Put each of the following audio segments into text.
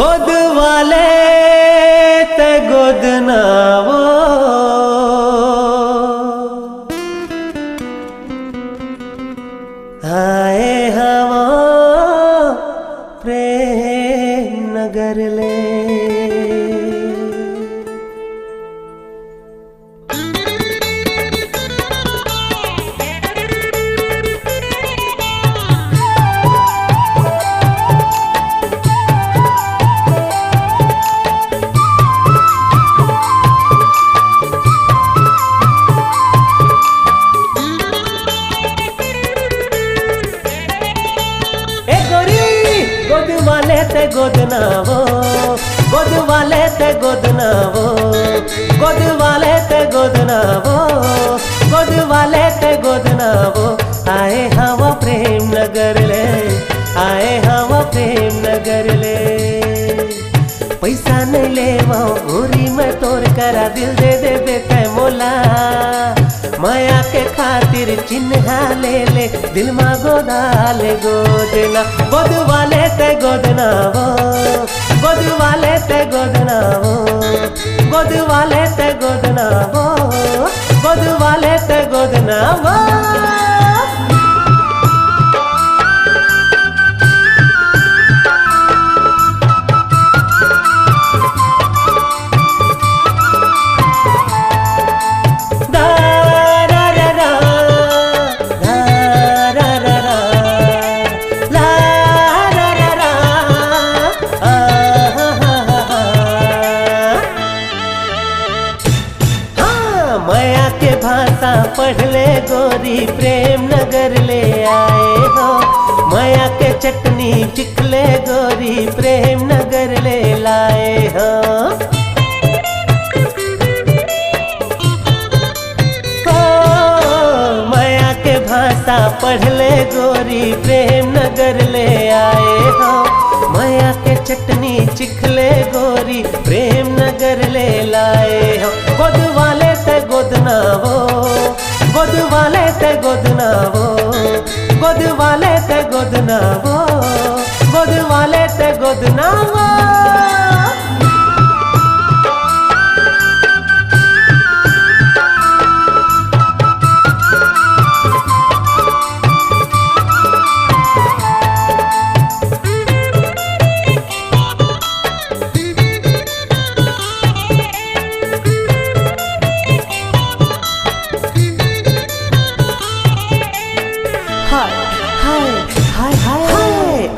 गोद वाले ते गोद नावो आए हवा प्रेम नगर ले। गोद वाले ते गोद नावो, गोद वाले ते गोद नावो, गोद वाले ते गोद नावो, गोद वाले ते गोद नावो। आए हवा प्रेम नगर ले, आए हवा प्रेम नगर ले। पैसा नहीं लेवा गोरी मैं तोर करा दिल दे दे बेटे मोला। माया के खातिर चिन्ह ले ले दिल मा गोदा ले गोदना। गोद वाले ते गोद नावो, गोद वाले ते गोद नावो, गोद वाले ते गोद नावो, गोद वाले ते गोद नावो। माया के भाषा पढ़ ले गोरी प्रेम नगर ले आए हो। माया के चटनी चिखले गोरी प्रेम नगर ले लाए हो। माया के भाषा पढ़ ले गोरी प्रेम नगर ले आए हो। माया के चटनी चिखले गोरी प्रेम नगर ले लाए हो। गोद वाले ते गोद नावो, गोद वाले ते गोद नावो, गोद वाले ते गोद नावो, गोद वाले ते गोद नावो।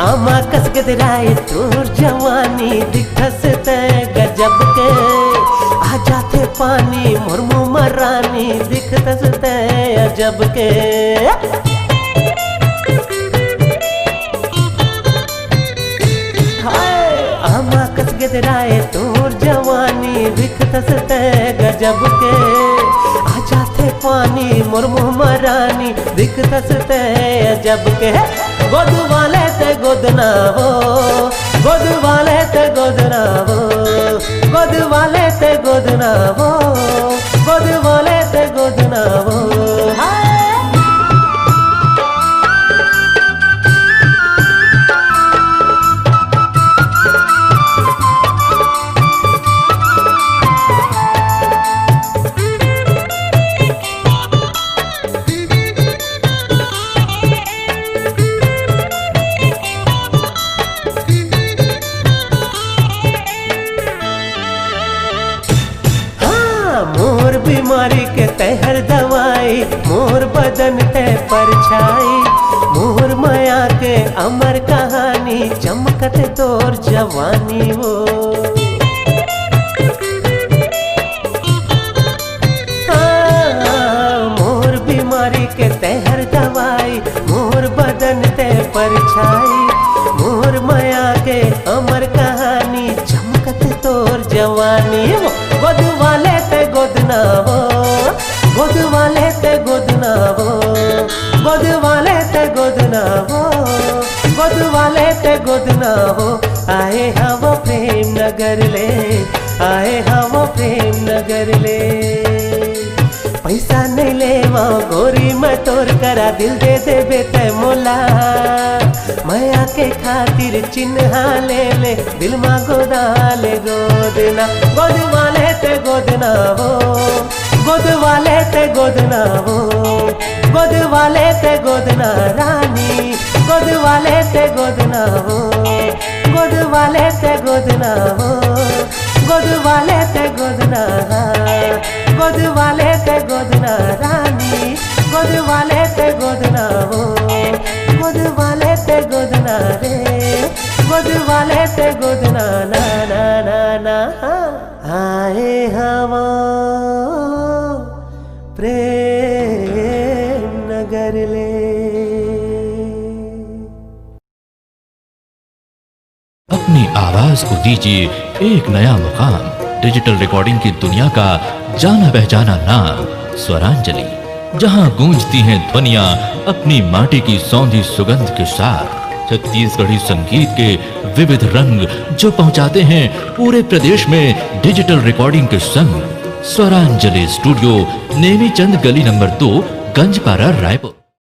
आमा कस गदराए तोर जवानी दिखस ते गजब के। आ जाते पानी मुर्मू मरानी दिखतस ते अजब के। आमा कस गदराए तोर जवानी दिखतस ते गजब के। आ जाते पानी मुर्मू मरानी दिखतस ते अजब के। गोद वाले ते गोद नावो, गोद वाले ते गोद नावो, गोद वाले ते गोद नावो, गोद वाले ते गोद नावो। मोर बीमारी के तहर दवाई, मोर बदन ते परछाई। मोर माया के अमर कहानी चमकत तोर जवानी वो। मोर बीमारी के तहर दवाई, मोर बदन ते परछाई। मोर माया के अमर कहानी चमकत तोर जवानी वो। गोद वाले ते गोद नावो, गोद वाले ते गोद नावो, गोद वाले ते गोद नावो, गोद वाले ते गोद नावो। आए हवा प्रेम नगर ले, आए हवा प्रेम नगर ले। पैसा नहीं लेवा गोरी मैं तोर करा दिल दे दे बेटे मोला। माया के के खातिर चिन्हा ले ले दिल मा गोदाले गोदना गोद वाले ते गोदना वो गोद वाले ते गोदना वो गोद वाले ते गोदना रानी गोद वाले ते गोदना वो गोद वाले ते गोदना वो गोद वाले ते गोदना गोद वाले ते गोदना रानी गोद वाले ते गोदना वो गोद वाले ते गोदना रे गोद वाले ते गोदना ना ना ना ना आए हवा प्रेम नगर ले। अपनी आवाज को दीजिए एक नया मुकाम। डिजिटल रिकॉर्डिंग की दुनिया का जाना पहचाना नाम स्वरांजलि, जहां गूंजती हैं ध्वनियां अपनी माटी की सौंधी सुगंध के साथ। छत्तीसगढ़ी संगीत के विविध रंग जो पहुंचाते हैं पूरे प्रदेश में डिजिटल रिकॉर्डिंग के संग। स्वरांजलि स्टूडियो, नेमीचंद गली नंबर 2, गंजपारा, रायपुर।